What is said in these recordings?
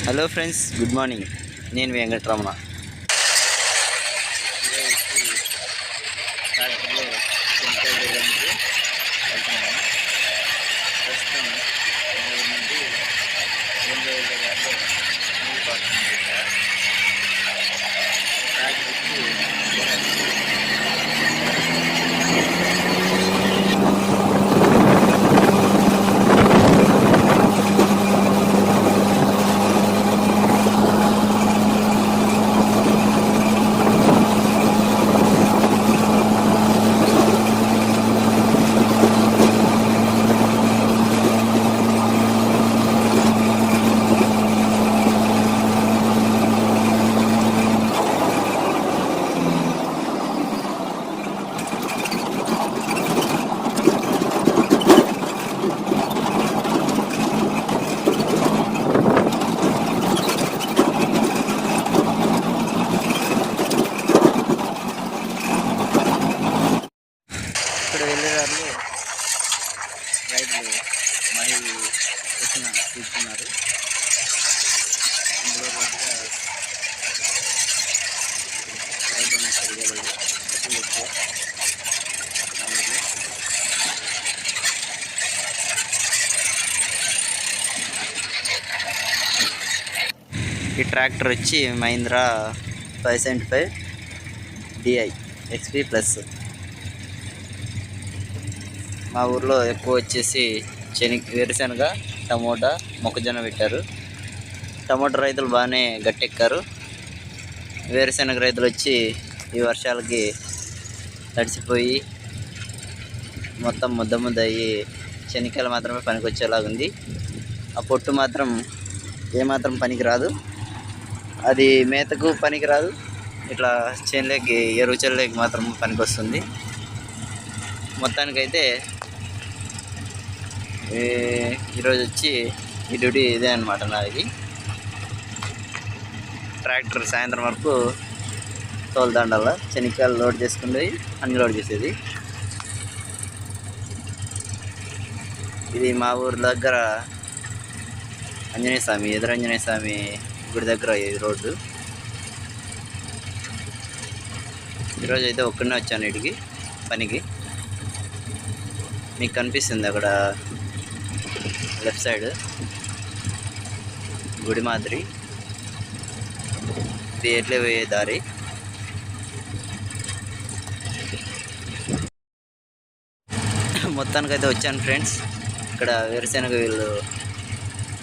Hello friends, good morning. నేను వెంకటరమణ. ట్రాక్టర్లో chemical వేయడానికి వెళ్తున్నాను. ప్రస్తుతం మా ఊరి నుండి 2 గారిలో నీళ్ళు పడుతుంది. ట్రాక్టర్కి ఇక్కడ వెళ్ళేదారిలో రైతులు మరియు తీసుకున్నారు. ఇందులో పాటుగా రైతులు సరిగలదు ఎక్కువ. ఈ ట్రాక్టర్ వచ్చి మహీంద్రా 575 DI XP ప్లస్. మా ఊర్లో ఎక్కువ వచ్చేసి వేరుశనగ, టమోటా, మొక్కజొన్న పెట్టారు. టమోటా రైతులు బాగానే గట్టెక్కారు. వేరుశనగ రైతులు వచ్చి ఈ వర్షాలకి తడిసిపోయి మొత్తం ముద్ద అయ్యి శనికాయలు మాత్రమే పనికొచ్చేలాగుంది. ఆ పొట్టు మాత్రం ఏమాత్రం పనికిరాదు. అది మేతకు పనికిరాదు. ఇట్లా చేనులోకి ఎరువు చెల్లేకి మాత్రం పనికొస్తుంది. మొత్తానికైతే ఈరోజు వచ్చి ఈ డ్యూటీ ఇదే అనమాట నాది. ట్రాక్టర్ సాయంత్రం వరకు తోలుదండాల శనిక్కాయలు లోడ్ చేసుకునేది, అన్లోడ్ చేసేది. ఇది మా ఊరి దగ్గర ఆంజనేయ స్వామి, ఆంజనేయ స్వామి గుడి దగ్గర ఇది రోడ్డు. ఈరోజు అయితే ఒక్కడనే వచ్చాను ఇటుకి పనికి. మీకు కనిపిస్తుంది అక్కడ లెఫ్ట్ సైడ్ గుడి మాదిరి. ఇది ఎట్లే పోయే దారి. మొత్తానికైతే వచ్చాను ఫ్రెండ్స్. ఇక్కడ వేరుశెనగ వీళ్ళు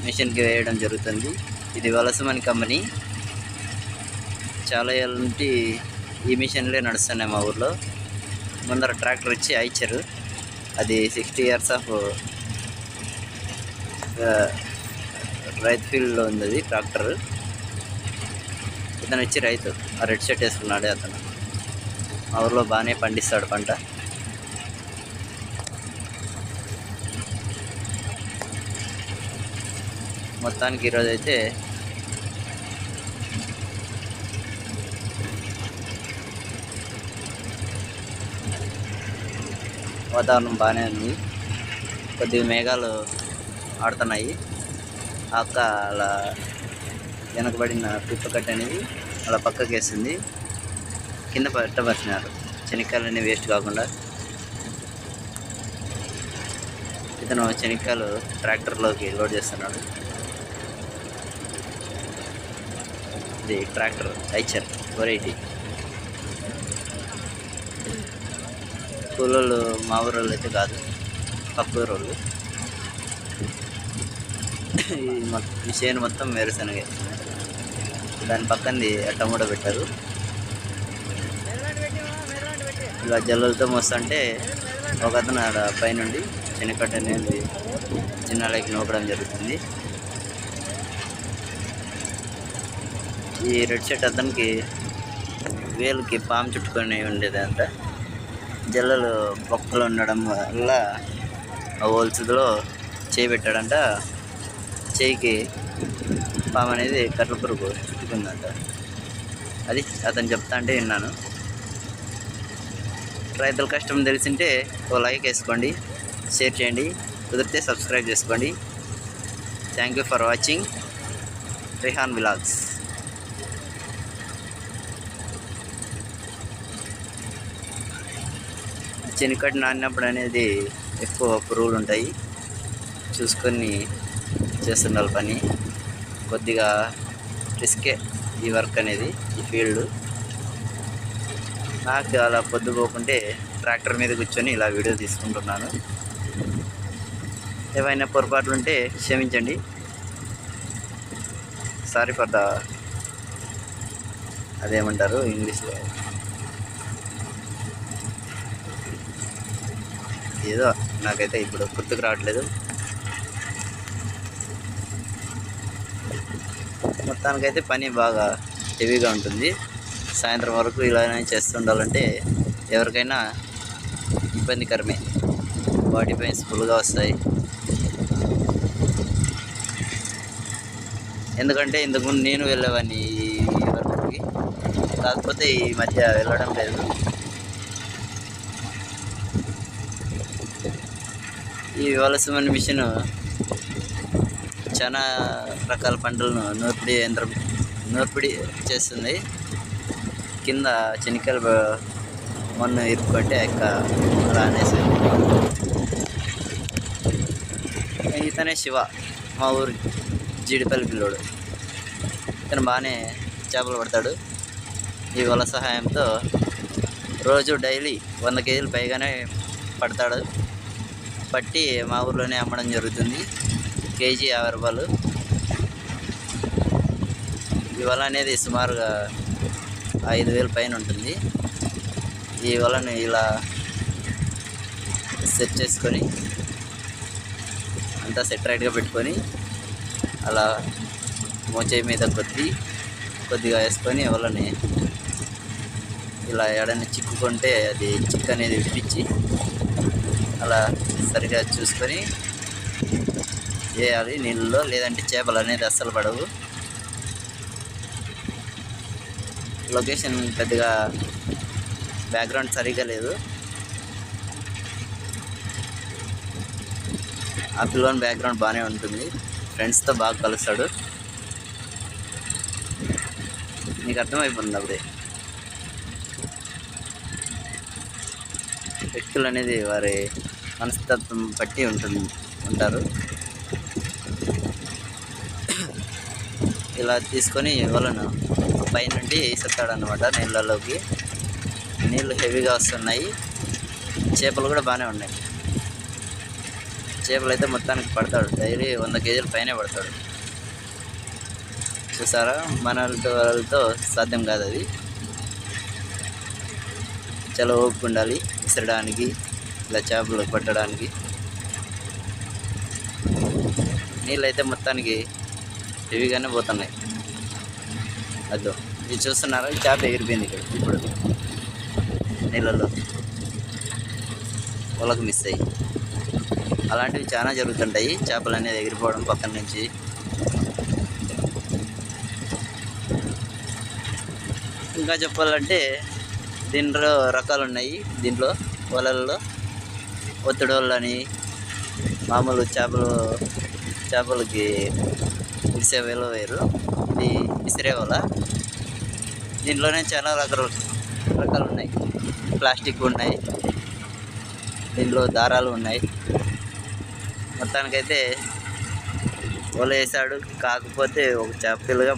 మిషన్కి వేయడం జరుగుతుంది. ఇది వలసమని కంపెనీ. చాలా ఏళ్ళ నుండి ఈ మిషన్లే నడుస్తున్నాయి మా ఊర్లో. ముందర ట్రాక్టర్ వచ్చి ఐచరు, అది 60 years ఆఫ్ రైతు ఫీల్డ్లో ఉంది. అది ట్రాక్టర్. ఇతను వచ్చి రైతు, ఆ రెడ్ షర్ట్ వేసుకున్నాడే అతను. మా ఊర్లో బాగానే పండిస్తాడు పంట. మొత్తానికి ఈరోజు అయితే వాతావరణం బాగానే ఉంది. కొద్దిగా మేఘాలు ఆడుతున్నాయి. అక్క అలా వెనకబడిన పిప్పకట్ట అనేది అలా పక్కకి వేస్తుంది. కింద పట్టబరిచినారు శనిక్కాయలన్నీ వేస్ట్ కాకుండా. ఇతను శనిక్కాయలు ట్రాక్టర్లోకి లోడ్ చేస్తున్నాడు. ఇది ట్రాక్టర్ ఐచర్ 480. కూలోళ్ళు మా ఊరోళ్ళు అయితే కాదు, పక్క ఊరోళ్ళు. ఈ చేను మొత్తం వేరుశనగే. దాని పక్కనది టమోటా పెట్టారు. ఇలా జల్లలతో మోస్తుంటే ఒక అతను ఆడ పైనుండి శనగకట్ట అనేది చిన్నలకి నూకడం జరుగుతుంది. ఈ రెడ్ షర్ట్ అతనికి వేలుకి పాము చుట్టుకొని ఉండేది అంతా. జల్లలు బొక్కలు ఉండడం వల్ల ఆ హోల్స్లో చేయి పెట్టాడంట. చేయికి పాము అనేది కట్ల పురుగు చుట్టుకుందంట. అది అతను చెప్తా అంటే విన్నాను. రైతుల కష్టం తెలిసింటే ఓ లైక్ వేసుకోండి, షేర్ చేయండి, కుదిరితే సబ్స్క్రైబ్ చేసుకోండి. Thank you for watching. Rihan vlogs. చెనికట్టు నానినప్పుడు అనేది ఎక్కువ పురుగులు ఉంటాయి, చూసుకొని చేస్తుండాలి పని. కొద్దిగా రిస్కే ఈ వర్క్ అనేది, ఈ ఫీల్డ్. నాకు అలా పొద్దుపోకుంటే ట్రాక్టర్ మీద కూర్చొని ఇలా వీడియో తీసుకుంటున్నాను. ఏవైనా పొరపాట్లు ఉంటే క్షమించండి. సారీ ఫర్ ద అదేమంటారు ఇంగ్లీష్లో, ఏదో నాకైతే ఇప్పుడు గుర్తుకు రావట్లేదు. మొత్తానికైతే పని బాగా హెవీగా ఉంటుంది. సాయంత్రం వరకు ఇలానే చేస్తుండాలంటే ఎవరికైనా ఇబ్బందికరమే. బాడీ పెయిన్స్ ఫుల్గా వస్తాయి. ఎందుకంటే ఇంతకుముందు నేను వెళ్ళేవాడిని ఈ వర్క్కి, కాకపోతే ఈ మధ్య వెళ్ళడం లేదు. ఈ వలసమని మిషన్ చాలా రకాల పంటలను నూర్పిడి చేస్తుంది. కింద చెనిక్కలు మొన్న ఇరుక్కుంటే అలా అనేసి. ఇతనే శివ, మా ఊరు జీడిపల్లి పిల్లోడు. ఇతను బాగానే చేపలు పడతాడు. ఈ వల సహాయంతో రోజు డైలీ 100 కేజీలు పైగానే పడతాడు. పట్టి మా ఊర్లోనే అమ్మడం జరుగుతుంది. కేజీ 50 రూపాయలు. ఈ వల అనేది సుమారుగా 5,000 పైన ఉంటుంది. ఈ వలను ఇలా సెట్ చేసుకొని అంతా సెట్ రైట్గా పెట్టుకొని అలా మోచేయి మీద కొద్దిగా వేసుకొని వలని ఇలా ఎడని చిక్కుకుంటే అది చిక్కు అనేది విడిపించి అలా సరిగా చూసుకొని వేయాలి నీళ్ళలో, లేదంటే చేపలు అనేది అస్సలు పడవు. లొకేషన్ పెద్దగా బ్యాక్గ్రౌండ్ సరిగా లేదు. ఆ పిల్లోని బ్యాక్గ్రౌండ్ బాగానే ఉంటుంది, ఫ్రెండ్స్తో బాగా కలుస్తాడు. నీకు అర్థమైపోతుంది అప్పుడే. వ్యక్తులు అనేది వారి మనస్తత్వం బట్టి ఉంటారు. ఇలా తీసుకొని వలను పైనుండి వేసేస్తాడనమాట నీళ్ళలోకి. నీళ్ళు హెవీగా వస్తున్నాయి. చేపలు కూడా బాగానే ఉన్నాయి. చేపలు అయితే మొత్తానికి పడతాడు. డైలీ 100 కేజీల పైనే పడతాడు. చూసారా, మన వాళ్ళతో సాధ్యం కాదు అది. చాలా ఓపిక ఉండాలి విసరడానికి, ఇలా చేపలు పట్టడానికి. నీళ్ళు అయితే మొత్తానికి హెవీగానే పోతున్నాయి. అదో ఇది చూస్తున్నారా, చేప ఎగిరిపోయింది ఇక్కడ ఇప్పుడు నీళ్ళలో, వలకు మిస్ అయ్యి. అలాంటివి చాలా జరుగుతుంటాయి, చేపలు అనేది ఎగిరిపోవడం పక్కన నుంచి. ఇంకా చెప్పాలంటే దీంట్లో రకాలు ఉన్నాయి. దీంట్లో వలల్లో ఒత్తిడి వలని, మామూలు చేపలకి విసిరే వల వేరు, ఇది విసిరే వల. దీంట్లోనే చాలా రకాలు ఉన్నాయి. ప్లాస్టిక్ ఉన్నాయి, దీంట్లో దారాలు ఉన్నాయి. మొత్తానికైతే వల వేసాడు, కాకపోతే ఒక చేపలుగా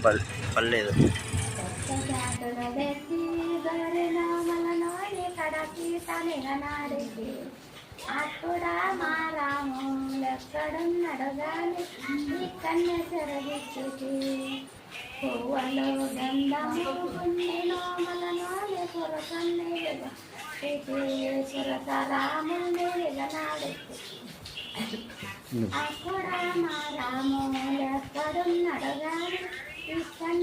పడలేదు. అప్పుడా మా రాములెక్కడున్నాడు గాని ఈ కన్య చెరగిచ్చుటి పువ్వలో గంధము గుండెలో మలనోని కొరకన్నే సురత రాముని విగనాడెక్కి అప్పుడా మా రాములెక్కడున్నాడు గాని ఈ కన్య